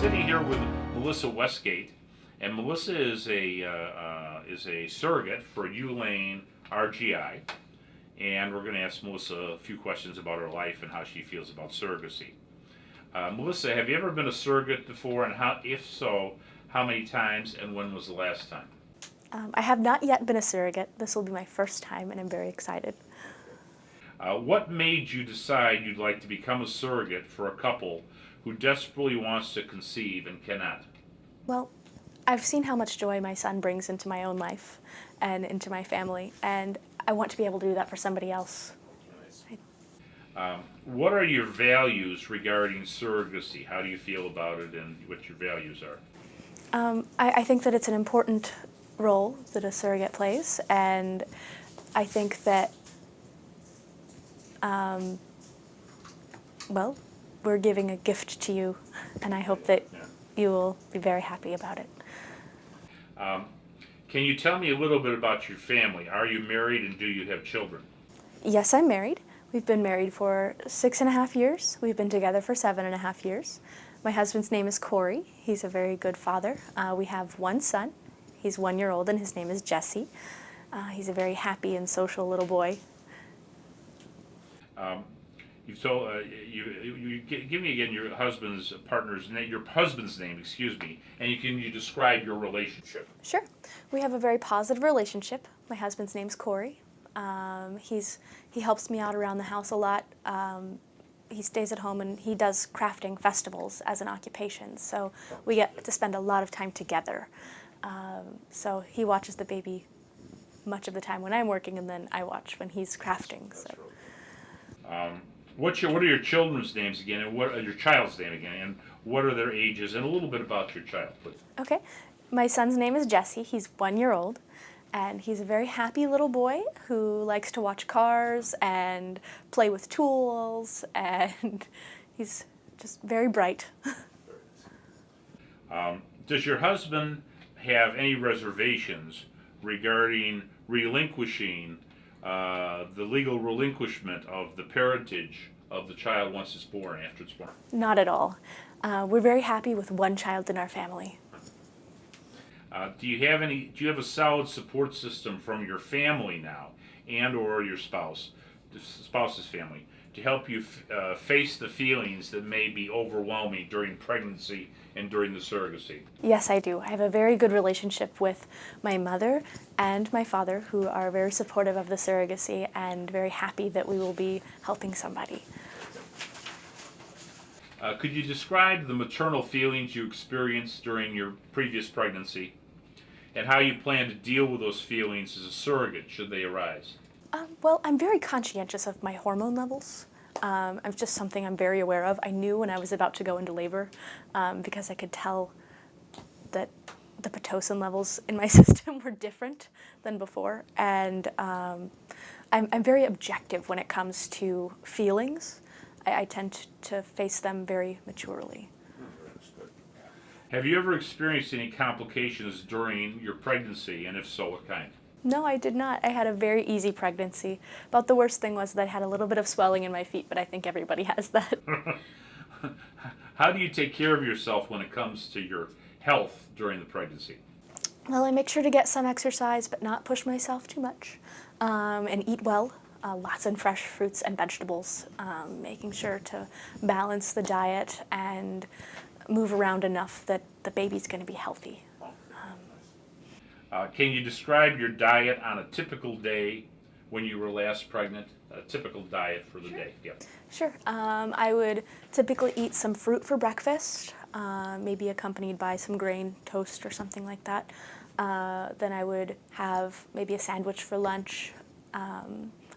sitting here with Melissa Westgate, and Melissa is a surrogate for Elaine RGI, and we're going to ask Melissa a few questions about her life and how she feels about surrogacy. Melissa, have you ever been a surrogate before, and if so, how many times, and when was the last time? I have not yet been a surrogate. This will be my first time, and I'm very excited. What made you decide you'd like to become a surrogate for a couple who desperately wants to conceive and cannot? Well, I've seen how much joy my son brings into my own life and into my family, and I want to be able to do that for somebody else. What are your values regarding surrogacy? How do you feel about it, and what your values are? I think that it's an important role that a surrogate plays, and I think that, well, we're giving a gift to you, and I hope that you will be very happy about it. Can you tell me a little bit about your family? Are you married, and do you have children? Yes, I'm married. We've been married for 6.5 years. We've been together for 7.5 years. My husband's name is Corey. He's a very good father. We have one son. He's 1 year old, and his name is Jesse. He's a very happy and social little boy. You've told you give me again your husband's partner's name, your husband's name, excuse me, and you describe your relationship. Sure. We have a very positive relationship. My husband's name's Corey. He helps me out around the house a lot. He stays at home and he does crafting festivals as an occupation, so we get to spend a lot of time together. So he watches the baby much of the time when I'm working, and then I watch when he's crafting. So. What are your children's names again, and what are your child's name again, and what are their ages, and a little bit about your child, please. Okay. My son's name is Jesse. He's 1 year old, and he's a very happy little boy who likes to watch cars and play with tools, and he's just very bright. Does your husband have any reservations regarding relinquishing the legal relinquishment of the parentage of the child once it's born, after it's born? Not at all. We're very happy with one child in our family. Do you have a solid support system from your family now, and/or your spouse's family, to help you face the feelings that may be overwhelming during pregnancy and during the surrogacy? Yes, I do. I have a very good relationship with my mother and my father, who are very supportive of the surrogacy and very happy that we will be helping somebody. Could you describe the maternal feelings you experienced during your previous pregnancy, and how you plan to deal with those feelings as a surrogate should they arise? Well, I'm very conscientious of my hormone levels. It's just something I'm very aware of. I knew when I was about to go into labor because I could tell that the Pitocin levels in my system were different than before. And I'm very objective when it comes to feelings. I tend to face them very maturely. Have you ever experienced any complications during your pregnancy, and if so, what kind? No, I did not. I had a very easy pregnancy. About the worst thing was that I had a little bit of swelling in my feet, but I think everybody has that. How do you take care of yourself when it comes to your health during the pregnancy? Well, I make sure to get some exercise, but not push myself too much, and eat well. Lots of fresh fruits and vegetables, making sure to balance the diet and move around enough that the baby's going to be healthy. Can you describe your diet on a typical day when you were last pregnant? A typical diet for the day. Yeah. Sure. I would typically eat some fruit for breakfast, maybe accompanied by some grain toast or something like that. Then I would have maybe a sandwich for lunch.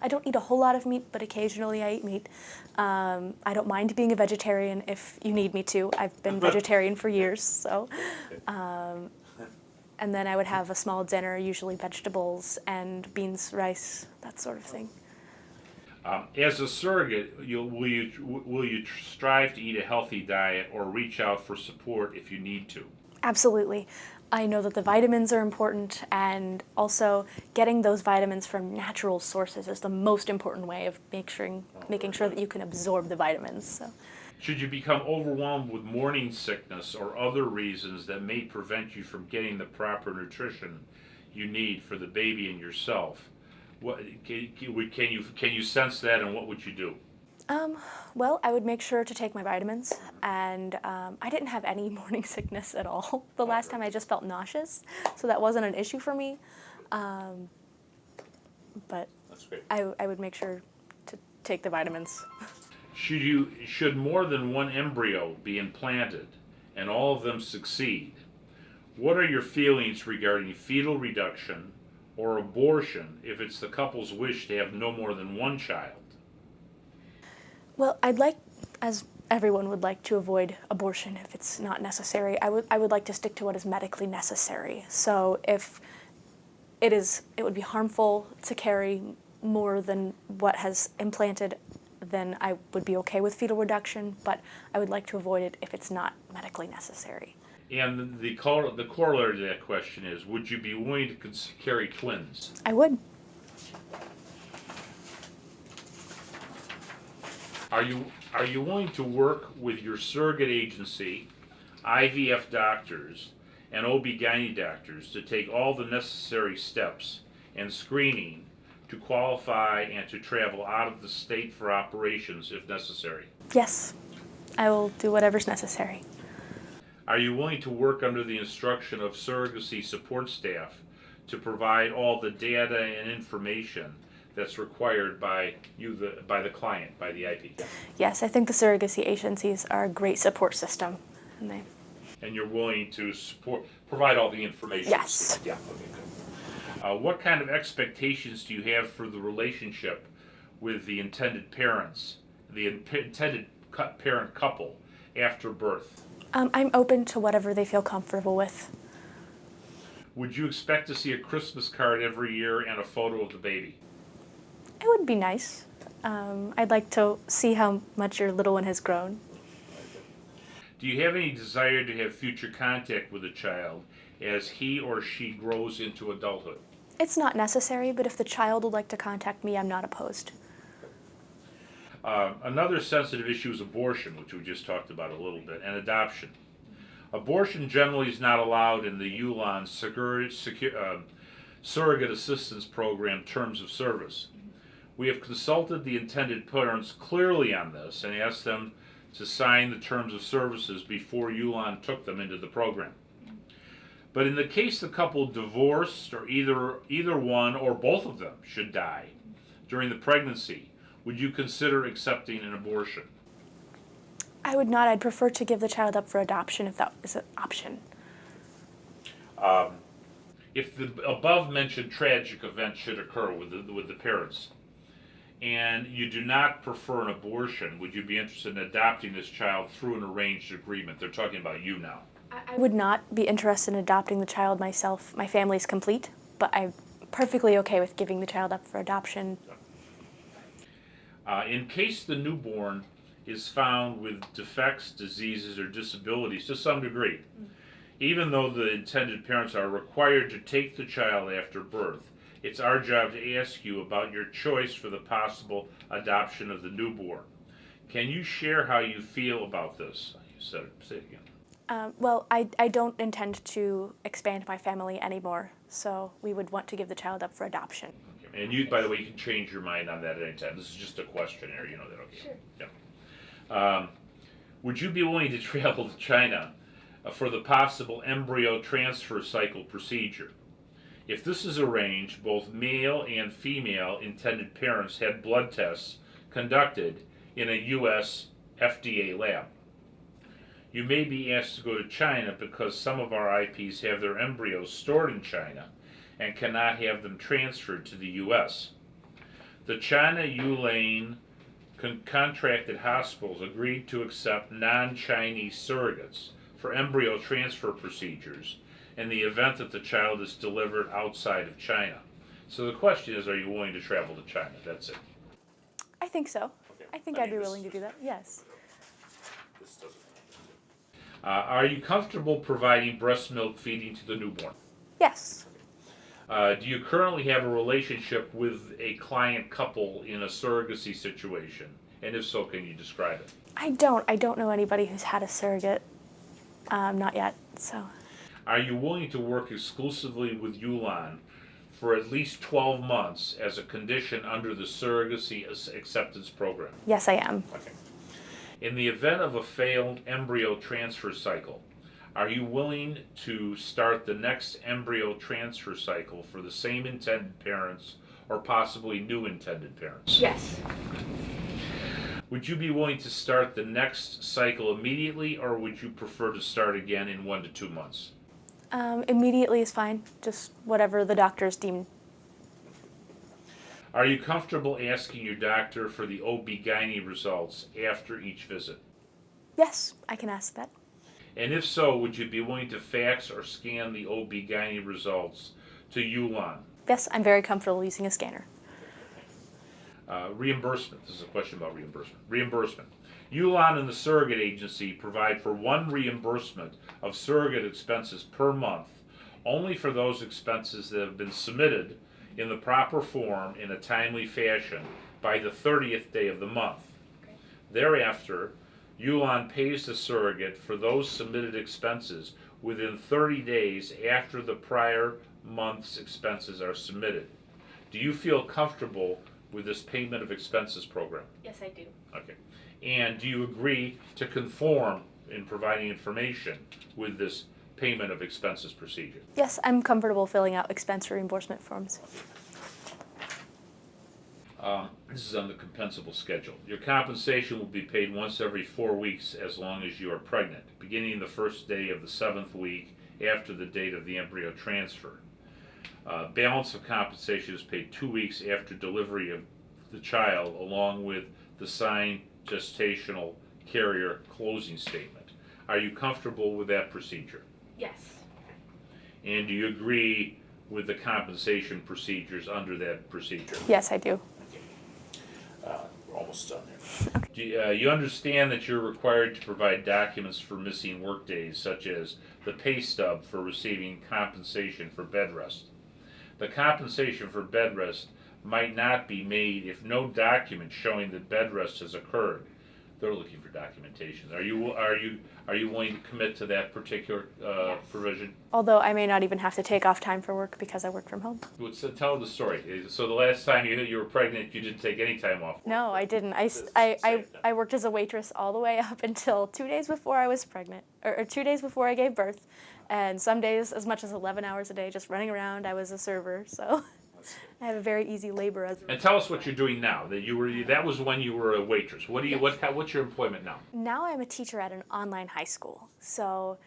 I don't eat a whole lot of meat, but occasionally I eat meat. I don't mind being a vegetarian if you need me to. I've been vegetarian for years, so. And then I would have a small dinner, usually vegetables and beans, rice, that sort of thing. As a surrogate, will you strive to eat a healthy diet or reach out for support if you need to? Absolutely. I know that the vitamins are important, and also getting those vitamins from natural sources is the most important way of making sure that you can absorb the vitamins. So. Should you become overwhelmed with morning sickness or other reasons that may prevent you from getting the proper nutrition you need for the baby and yourself, what can you sense that, and what would you do? Well, I would make sure to take my vitamins, and I didn't have any morning sickness at all. The last time I just felt nauseous, so that wasn't an issue for me. But That's great. I would make sure to take the vitamins. Should more than one embryo be implanted and all of them succeed? What are your feelings regarding fetal reduction or abortion if it's the couple's wish to have no more than one child? Well, I'd like, as everyone would like, to avoid abortion if it's not necessary. I would like to stick to what is medically necessary. So if it would be harmful to carry more than what has implanted, then I would be okay with fetal reduction, but I would like to avoid it if it's not medically necessary. And the corollary to that question is, would you be willing to carry twins? I would. Are you willing to work with your surrogate agency, IVF doctors, and OB/GYN doctors to take all the necessary steps and screening to qualify and to travel out of the state for operations if necessary? Yes, I will do whatever's necessary. Are you willing to work under the instruction of surrogacy support staff to provide all the data and information that's required by the client, by the IP? Yes, I think the surrogacy agencies are a great support system. And you're willing to provide all the information? Yes. Yeah, okay, good. What kind of expectations do you have for the relationship with the intended parents, the intended parent couple after birth? I'm open to whatever they feel comfortable with. Would you expect to see a Christmas card every year and a photo of the baby? It would be nice. I'd like to see how much your little one has grown. Do you have any desire to have future contact with the child as he or she grows into adulthood? It's not necessary, but if the child would like to contact me, I'm not opposed. Another sensitive issue is abortion, which we just talked about a little bit, and adoption. Abortion generally is not allowed in the ULAN Surrogate Assistance Program terms of service. We have consulted the intended parents clearly on this and asked them to sign the terms of services before ULAN took them into the program. But in the case the couple divorced or either one or both of them should die during the pregnancy, would you consider accepting an abortion? I would not. I'd prefer to give the child up for adoption if that is an option. If the above-mentioned tragic event should occur with the parents, and you do not prefer an abortion, would you be interested in adopting this child through an arranged agreement? They're talking about you now. I would not be interested in adopting the child myself. My family's complete, but I'm perfectly okay with giving the child up for adoption. In case the newborn is found with defects, diseases, or disabilities to some degree, even though the intended parents are required to take the child after birth, it's our job to ask you about your choice for the possible adoption of the newborn. Can you share how you feel about this? You said it. Say it again. Well, I don't intend to expand my family anymore, so we would want to give the child up for adoption. Okay. And you, by the way, you can change your mind on that at any time. This is just a questionnaire, you know that, okay? Sure. Yeah. Would you be willing to travel to China for the possible embryo transfer cycle procedure? If this is arranged, both male and female intended parents had blood tests conducted in a U.S. FDA lab. You may be asked to go to China because some of our IPs have their embryos stored in China and cannot have them transferred to the U.S. The China ULANE contracted hospitals agreed to accept non-Chinese surrogates for embryo transfer procedures in the event that the child is delivered outside of China. So the question is, are you willing to travel to China? That's it. I think so. Okay. I think I'd be willing to do that, yes. This doesn't. Are you comfortable providing breast milk feeding to the newborn? Yes. Do you currently have a relationship with a client couple in a surrogacy situation? And if so, can you describe it? I don't know anybody who's had a surrogate. Not yet, so. Are you willing to work exclusively with Yulan for at least 12 months as a condition under the Surrogacy Acceptance Program? Yes, I am. Okay. In the event of a failed embryo transfer cycle, are you willing to start the next embryo transfer cycle for the same intended parents or possibly new intended parents? Yes. Would you be willing to start the next cycle immediately, or would you prefer to start again in 1 to 2 months? Immediately is fine, just whatever the doctors deem. Are you comfortable asking your doctor for the OB-GYN results after each visit? Yes, I can ask that. And if so, would you be willing to fax or scan the OB-GYN results to Yulan? Yes, I'm very comfortable using a scanner. Reimbursement. This is a question about reimbursement. Reimbursement. Yulan and the surrogate agency provide for one reimbursement of surrogate expenses per month, only for those expenses that have been submitted in the proper form in a timely fashion by the 30th day of the month. Okay. Thereafter, Yulan pays the surrogate for those submitted expenses within 30 days after the prior month's expenses are submitted. Do you feel comfortable with this payment of expenses program? Yes, I do. Okay. And do you agree to conform in providing information with this payment of expenses procedure? Yes, I'm comfortable filling out expense reimbursement forms. This is on the compensable schedule. Your compensation will be paid once every 4 weeks as long as you are pregnant, beginning the first day of the 7th week after the date of the embryo transfer. Balance of compensation is paid 2 weeks after delivery of the child, along with the signed gestational carrier closing statement. Are you comfortable with that procedure? Yes. And do you agree with the compensation procedures under that procedure? Yes, I do. We're almost done there. Do you understand that you're required to provide documents for missing work days, such as the pay stub for receiving compensation for bed rest? The compensation for bed rest might not be made if no document showing that bed rest has occurred. They're looking for documentation. Are you willing to commit to that particular Yes. provision? Although I may not even have to take off time for work because I work from home. So tell the story. So the last time you were pregnant, you didn't take any time off? No, I didn't. I worked as a waitress all the way up until 2 days before I was pregnant, or 2 days before I gave birth, and some days as much as 11 hours a day just running around. I was a server, so I have a very easy labor as. And tell us what you're doing now. That was when you were a waitress. What's your employment now? Now I'm a teacher at an online high school, so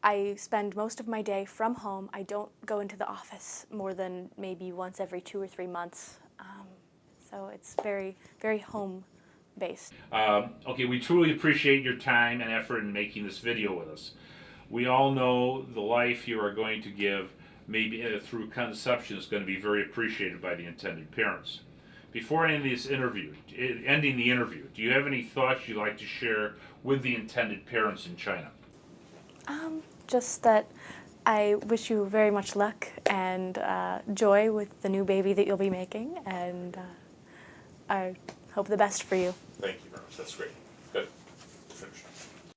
I spend most of my day from home. I don't go into the office more than maybe once every 2 or 3 months, so it's very, very home-based. Okay, we truly appreciate your time and effort in making this video with us. We all know the life you are going to give, maybe through conception, is going to be very appreciated by the intended parents. Before ending the interview, do you have any thoughts you'd like to share with the intended parents in China? Just that I wish you very much luck and joy with the new baby that you'll be making, and I hope the best for you. Thank you very much. That's great. Good. Finished.